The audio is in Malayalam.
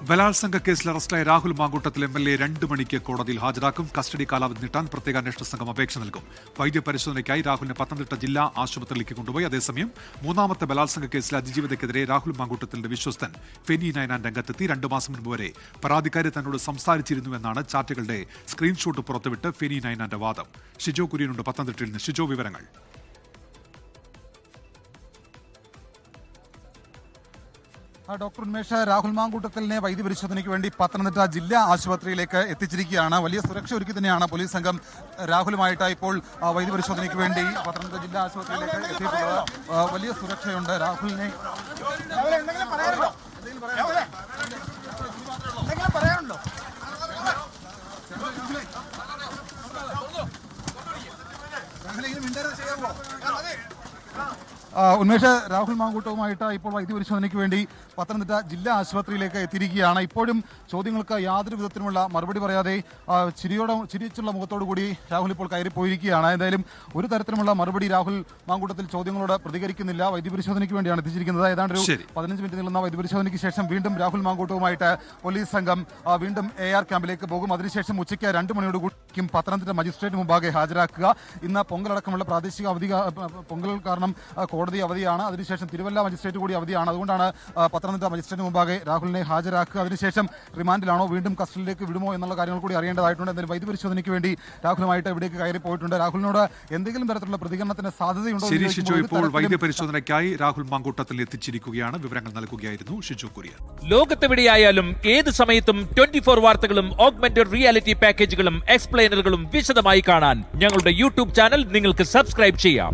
ബലാത്സംഗ കേസിൽ അറസ്റ്റിലായ രാഹുൽ മാങ്കൂട്ടത്തിൽ MLA 2 മണിക്ക് കോടതിയിൽ ഹാജരാക്കും. കസ്റ്റഡി കാലാവധി നീട്ടാൻ പ്രത്യേക അന്വേഷണ സംഘം അപേക്ഷ നൽകും. വൈദ്യപരിശോധനയ്ക്കായി രാഹുലിനെ പത്തനംതിട്ട ജില്ലാ ആശുപത്രിയിലേക്ക് കൊണ്ടുപോയി. അതേസമയം മൂന്നാമത്തെ ബലാത്സംഗ കേസിൽ അതിജീവിതയ്ക്കെതിരെ രാഹുൽ മാങ്കൂട്ടത്തിന്റെ വിശ്വസ്തൻ ഫെനി നയനാൻ രംഗത്തെത്തി. 2 മാസം മുൻപ് വരെ പരാതിക്കാരി തന്നോട് സംസാരിച്ചിരുന്നുവെന്നാണ് ചാറ്റുകളുടെ സ്ക്രീൻഷോട്ട് പുറത്തുവിട്ട് ഫെനി നയനാന്റെ വാദം. ഷിജോ കുര്യനുണ്ട് പത്തനംതിട്ടയിൽ നിന്ന്. ഷിജോ, വിവരങ്ങൾ. ഡോക്ടർ ഉന്മേഷ്, രാഹുൽ മാങ്കൂട്ടത്തിലിനെ വൈദ്യപരിശോധനയ്ക്ക് വേണ്ടി പത്തനംതിട്ട ജില്ലാ ആശുപത്രിയിലേക്ക് എത്തിച്ചിരിക്കുകയാണ്. വലിയ സുരക്ഷ ഒരുക്കി തന്നെയാണ് പോലീസ് സംഘം രാഹുലുമായിട്ട് ഇപ്പോൾ വൈദ്യപരിശോധനയ്ക്ക് വേണ്ടി പത്തനംതിട്ട ജില്ലാ ആശുപത്രിയിലേക്ക് എത്തിയിട്ടുള്ളത്. വലിയ സുരക്ഷയുണ്ട്. രാഹുലിനെ ഉന്മേഷ്, രാഹുൽ മാങ്കൂട്ടവുമായിട്ട് ഇപ്പോൾ വൈദ്യപരിശോധനയ്ക്ക് വേണ്ടി പത്തനംതിട്ട ജില്ലാ ആശുപത്രിയിലേക്ക് എത്തിയിരിക്കുകയാണ്. ഇപ്പോഴും ചോദ്യങ്ങൾക്ക് യാതൊരു വിധത്തിലുമുള്ള മറുപടി പറയാതെ ചിരിച്ചുള്ള മുഖത്തോടു കൂടി രാഹുൽ ഇപ്പോൾ കയറിപ്പോയിരിക്കുകയാണ്. എന്തായാലും ഒരു തരത്തിലുമുള്ള മറുപടി രാഹുൽ മാങ്കൂട്ടത്തിൽ ചോദ്യങ്ങളോട് പ്രതികരിക്കുന്നില്ല. വൈദ്യപരിശോധനയ്ക്ക് വേണ്ടിയാണ് എത്തിച്ചിരിക്കുന്നത്. ഏതാണ്ട് ഒരു 15 മിനിറ്റ് നീളുന്ന വൈദ്യപരിശോധനയ്ക്ക് ശേഷം വീണ്ടും രാഹുൽ മാങ്കൂട്ടവുമായിട്ട് പോലീസ് സംഘം വീണ്ടും AR ക്യാമ്പിലേക്ക് പോകും. അതിനുശേഷം ഉച്ചയ്ക്ക് 2 മണിയോടുകൂടിയും പത്തനംതിട്ട മജിസ്ട്രേറ്റ് മുമ്പാകെ ഹാജരാക്കുക. ഇന്ന് പൊങ്കലടക്കമുള്ള പ്രാദേശിക അവധി, പൊങ്കൽ കാരണം കോടതി അവധിയാണ്. അതിനുശേഷം തിരുവല്ല മജിസ്ട്രേറ്റ് കൂടി അവധിയാണ്. അതുകൊണ്ടാണ് പത്തനംതിട്ട മജിസ്ട്രേറ്റ് മുമ്പാകെ രാഹുലിനെ ഹാജരാക്കുക. അതിനുശേഷം റിമാൻഡിലാണോ വീണ്ടും കസ്റ്റഡിയിലേക്ക് വിടുമോ എന്നുള്ള കാര്യങ്ങൾ കൂടി അറിയേണ്ടതായിട്ടുണ്ട്. എന്തായാലും വൈദ്യപരിശോധനയ്ക്ക് വേണ്ടി രാഹുലുമായിട്ട് ഇവിടേക്ക് കയറി പോയിട്ടുണ്ട്. രാഹുലിനോട് എന്തെങ്കിലും തരത്തിലുള്ള പ്രതികരണത്തിന് സാധ്യതയുണ്ടോ? ഇപ്പോൾ വൈദ്യപരിശോധനയ്ക്കായി രാഹുൽ മാങ്കൂട്ടത്തിൽ എത്തിച്ചിരിക്കുകയാണ്. വിവരങ്ങൾ നൽകുകയായിരുന്നു ഷിജു കുര്യൻ. ലോകത്തെവിടെയായാലും ഏത് സമയത്തും 24 വാർത്തകളും ഓഗ്മെന്റഡ് റിയാലിറ്റി പാക്കേജുകളും എക്സ്പ്ലെയിനറുകളും വിശദമായി കാണാൻ ഞങ്ങളുടെ യൂട്യൂബ് ചാനൽ നിങ്ങൾക്ക് സബ്സ്ക്രൈബ് ചെയ്യാം.